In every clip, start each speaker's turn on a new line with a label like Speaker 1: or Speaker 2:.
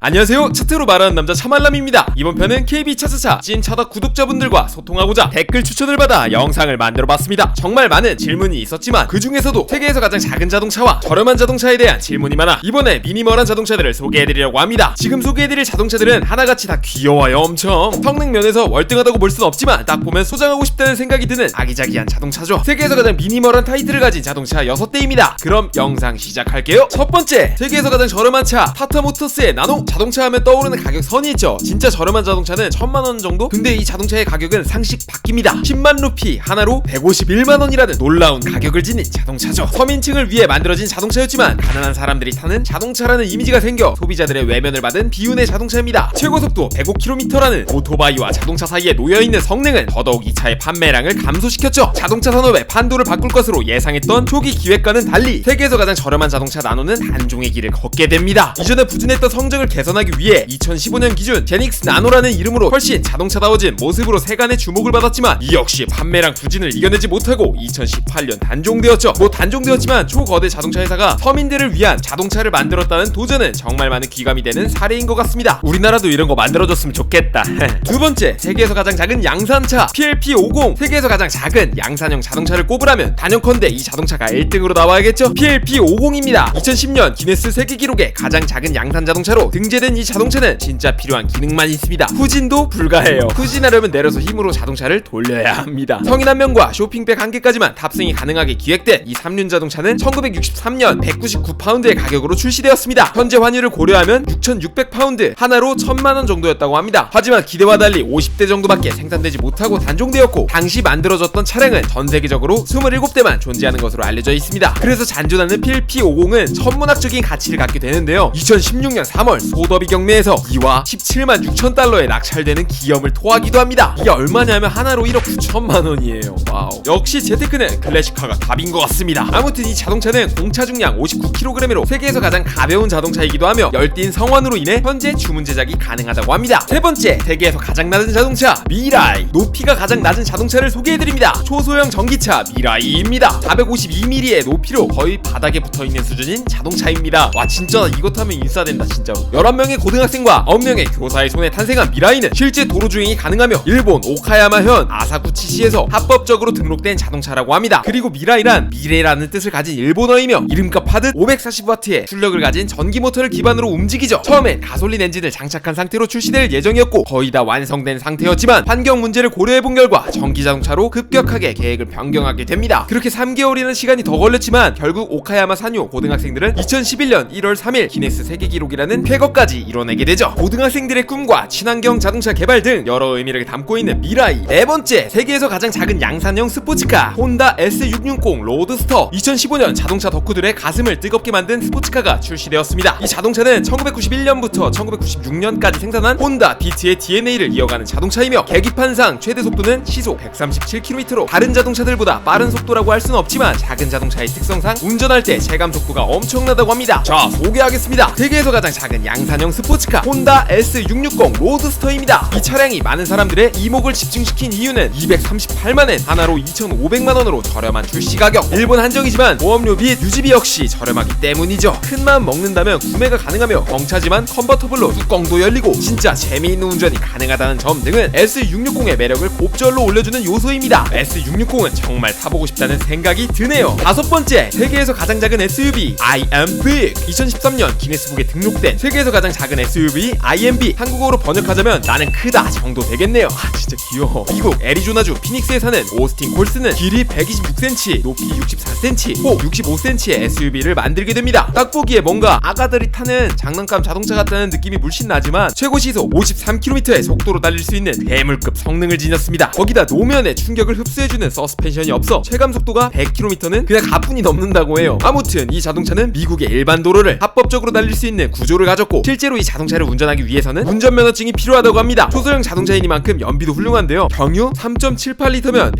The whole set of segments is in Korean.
Speaker 1: 안녕하세요, 차트로 말하는 남자 차말남입니다. 이번 편은 KB 차차차 찐 차덕 구독자분들과 소통하고자 댓글 추천을 받아 영상을 만들어봤습니다. 정말 많은 질문이 있었지만 그 중에서도 세계에서 가장 작은 자동차와 저렴한 자동차에 대한 질문이 많아 이번에 미니멀한 자동차들을 소개해드리려고 합니다. 지금 소개해드릴 자동차들은 하나같이 다 귀여워요. 엄청 성능 면에서 월등하다고 볼 순 없지만 딱 보면 소장하고 싶다는 생각이 드는 아기자기한 자동차죠. 세계에서 가장 미니멀한 타이틀을 가진 자동차 6대입니다. 그럼 영상 시작할게요. 첫 번째, 세계에서 가장 저렴한 차 타타 모터스의 나노. 자동차 하면 떠오르는 가격 선이 있죠. 진짜 저렴한 자동차는 1000만원 정도? 근데 이 자동차의 가격은 상식 바뀝니다. 10만 루피 하나로 151만원이라는 놀라운 가격을 지닌 자동차죠. 서민층을 위해 만들어진 자동차였지만 가난한 사람들이 타는 자동차라는 이미지가 생겨 소비자들의 외면을 받은 비운의 자동차입니다. 최고속도 105km라는 오토바이와 자동차 사이에 놓여있는 성능은 더더욱 이 차의 판매량을 감소시켰죠. 자동차 산업의 판도를 바꿀 것으로 예상했던 초기 기획과는 달리 세계에서 가장 저렴한 자동차 나노는 단종의 길을 걷게 됩니다. 이전에 부진했던 성적을 개선하기 위해 2015년 기준 제닉스 나노라는 이름으로 훨씬 자동차다워진 모습으로 세간의 주목을 받았지만 이 역시 판매량 부진을 이겨내지 못하고 2018년 단종되었죠. 단종되었지만 초거대 자동차 회사가 서민들을 위한 자동차를 만들었다는 도전은 정말 많은 귀감이 되는 사례인 것 같습니다. 우리나라도 이런 거 만들어줬으면 좋겠다. 두 번째, 세계에서 가장 작은 양산차 PLP50. 세계에서 가장 작은 양산형 자동차를 꼽으라면 단연컨대 이 자동차가 1등으로 나와야겠죠. PLP50입니다. 2010년 기네스 세계기록에 가장 작은 양산 자동차로 등재된 이 자동차는 진짜 필요한 기능만 있습니다. 후진도 불가해요. 후진하려면 내려서 힘으로 자동차를 돌려야 합니다. 성인 한 명과 쇼핑백 한 개까지만 탑승이 가능하게 기획된 이 3륜 자동차는 1963년 199파운드의 가격으로 출시되었습니다. 현재 환율을 고려하면 6600파운드, 하나로 1000만원 정도였다고 합니다. 하지만 기대와 달리 50대 정도밖에 생산되지 못하고 단종되었고 당시 만들어졌던 차량은 전 세계적으로 27대만 존재하는 것으로 알려져 있습니다. 그래서 잔존하는 PLP50은 천문학적인 가치를 갖게 되는데요. 2016년 3월 소더비 경매에서 2와 17만 6천 달러에 낙찰되는 기염을 토하기도 합니다. 이게 얼마냐면 하나로 1억 9천만 원이에요. 와우. 역시 재테크는 클래식카가 답인 것 같습니다. 아무튼 이 자동차는 공차 중량 59kg으로 세계에서 가장 가벼운 자동차이기도 하며 열띤 성원으로 인해 현재 주문 제작이 가능하다고 합니다. 세 번째, 세계에서 가장 낮은 자동차 미라이. 높이가 가장 낮은 자동차를 소개해드립니다. 초소형 전기차 미라이입니다. 452mm의 높이로 거의 바닥에 붙어있는 수준인 자동차입니다. 와, 진짜 이것 타면 인싸된다 진짜로. 11명의 고등학생과 9명의 교사의 손에 탄생한 미라이는 실제 도로주행이 가능하며 일본 오카야마현 아사쿠치시에서 합법적으로 등록된 자동차라고 합니다. 그리고 미라이란 미래라는 뜻을 가진 일본어이며 이름값 하듯 540W의 출력을 가진 전기 모터를 기반으로 움직이죠. 처음엔 가솔린 엔진을 장착한 상태로 출시될 예정이었고 거의 다 완성된 상태였지만 환경 문제를 고려해본 결과 전기 자동차로 급격하게 계획을 변경하게 됩니다. 그렇게 3개월이라는 시간이 더 걸렸지만 결국 오카야마 산요 고등학생들은 2011년 1월 3일 기네스 세계기록이라는 쾌거까지 이뤄내게 되죠. 고등학생들의 꿈과 친환경 자동차 개발 등 여러 의미를 담고 있는 미라이. 네 번째, 세계에서 가장 작은 양산형 스포츠카 혼다 S660 로드스터. 2015년 자동차 덕후들의 가슴을 뜨겁게 만든 스포츠카가 출시되었습니다. 이 자동차는 1991년부터 1996년까지 생산한 혼다 비트의 DNA를 이어가는 자동차이며 계기판상 최대 속도는 시속 137km로 다른 자동차들보다 빠른 속도라고 할 수는 없지만 작은 자동차의 특성상 운전할 때 체감 속도가 엄청나다고 합니다. 자, 소개하겠습니다. 세계에서 가장 작은 양산형 스포츠카 혼다 S660 로드스터입니다. 이 차량이 많은 사람들의 이목을 집중시킨 이유는 238만엔, 하나로 2,500만원으로 저렴한 출시 가격, 일본 한정이지만 보험료 및 유지비 역시 저렴하기 때문이죠. 큰맘 먹는다면 구매가 가능하며 경차지만 컨버터블로 뚜껑도 열리고 진짜 재미있는 운전이 가능하다는 점 등은 S660의 매력을 곱절로 올려주는 요소입니다. S660은 정말 타보고 싶다는 생각이 드네요. 다섯 번째, 세계에서 가장 작은 SUV I am big. 2013년 기네스북에 등록된 세계에서 가장 작은 SUV IMB, 한국어로 번역하자면 나는 크다 정도 되겠네요. 아, 진짜 귀여워. 미국 애리조나주 피닉스에 사는 오스틴 콜스는 길이 126cm, 높이 64cm, 폭 65cm의 SUV를 만들게 됩니다. 딱 보기에 뭔가 아가들이 타는 장난감 자동차 같다는 느낌이 물씬 나지만 최고 시속 53km의 속도로 달릴 수 있는 괴물급 성능을 지녔습니다. 거기다 노면에 충격을 흡수해주는 서스펜션이 없어 체감 속도가 100km는 그냥 가뿐히 넘는다고 해요. 아무튼 이 자동차는 미국의 일반 도로를 합법적으로 달릴 수 있는 구조를 가졌고 실제로 이 자동차를 운전하기 위해서는 운전면허증이 필요하다고 합니다. 초소형 자동차이니만큼 연비도 훌륭한데요. 경유 3.78L면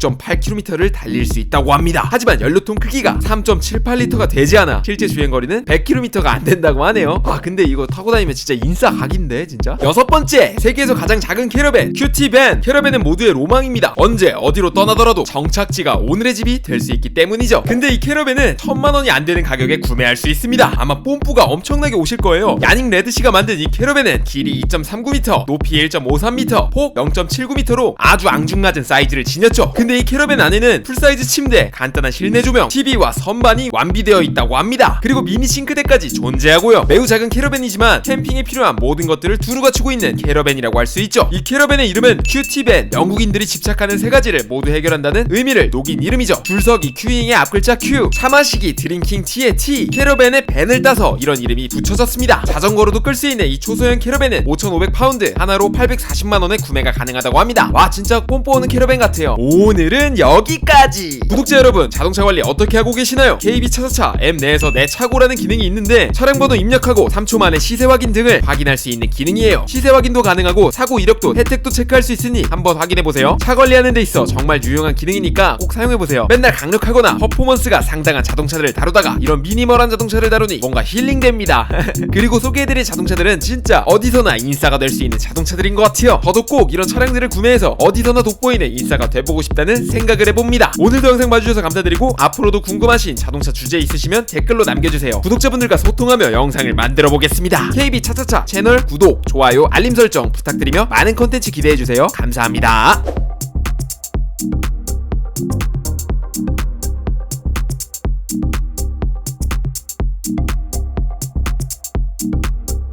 Speaker 1: 136.8km를 달릴 수 있다고 합니다. 하지만 연료통 크기가 3.78L가 되지 않아 실제 주행거리는 100km가 안 된다고 하네요. 아, 근데 이거 타고 다니면 진짜 인싸 각인데 진짜. 여섯 번째, 세계에서 가장 작은 캐러밴 큐티밴. 캐러밴은 모두의 로망입니다. 언제 어디로 떠나더라도 정착지가 오늘의 집이 될 수 있기 때문이죠. 근데 이 캐러밴은 1000만원이 안 되는 가격에 구매할 수 있습니다. 아마 뽐뿌가 엄청나게 오실 거예요. 있는데요. 야닉 레드씨가 만든 이 캐러밴은 길이 2.39m, 높이 1.53m, 폭 0.79m로 아주 앙증맞은 사이즈를 지녔죠. 근데 이 캐러밴 안에는 풀사이즈 침대, 간단한 실내 조명, TV와 선반이 완비되어 있다고 합니다. 그리고 미니 싱크대까지 존재하고요. 매우 작은 캐러밴이지만 캠핑에 필요한 모든 것들을 두루 갖추고 있는 캐러밴이라고 할 수 있죠. 이 캐러밴의 이름은 큐티밴, 영국인들이 집착하는 세 가지를 모두 해결한다는 의미를 녹인 이름이죠. 줄서기 큐잉의 앞글자 Q, 차 마시기 드링킹 T의 T, 캐러밴에 밴을 따서 이런 이름이 붙여졌습니다. 자전거로도 끌 수 있는 이 초소형 캐러밴은 5,500파운드, 하나로 840만원에 구매가 가능하다고 합니다. 와, 진짜 뽐뿌 오는 캐러밴 같아요. 오늘은 여기까지. 구독자 여러분, 자동차 관리 어떻게 하고 계시나요? KB 차사차 앱 내에서 내 차고라는 기능이 있는데 차량 번호 입력하고 3초 만에 시세 확인 등을 확인할 수 있는 기능이에요. 시세 확인도 가능하고 사고 이력도 혜택도 체크할 수 있으니 한번 확인해보세요. 차 관리하는 데 있어 정말 유용한 기능이니까 꼭 사용해보세요. 맨날 강력하거나 퍼포먼스가 상당한 자동차들을 다루다가 이런 미니멀한 자동차를 다루니 뭔가 힐링됩니다. 그리고 소개해드릴 자동차들은 진짜 어디서나 인싸가 될 수 있는 자동차들인 것 같아요. 저도 꼭 이런 차량들을 구매해서 어디서나 돋보이는 인싸가 돼보고 싶다는 생각을 해봅니다. 오늘도 영상 봐주셔서 감사드리고 앞으로도 궁금하신 자동차 주제 있으시면 댓글로 남겨주세요. 구독자분들과 소통하며 영상을 만들어 보겠습니다. KB 차차차 채널 구독, 좋아요, 알림 설정 부탁드리며 많은 컨텐츠 기대해주세요. 감사합니다.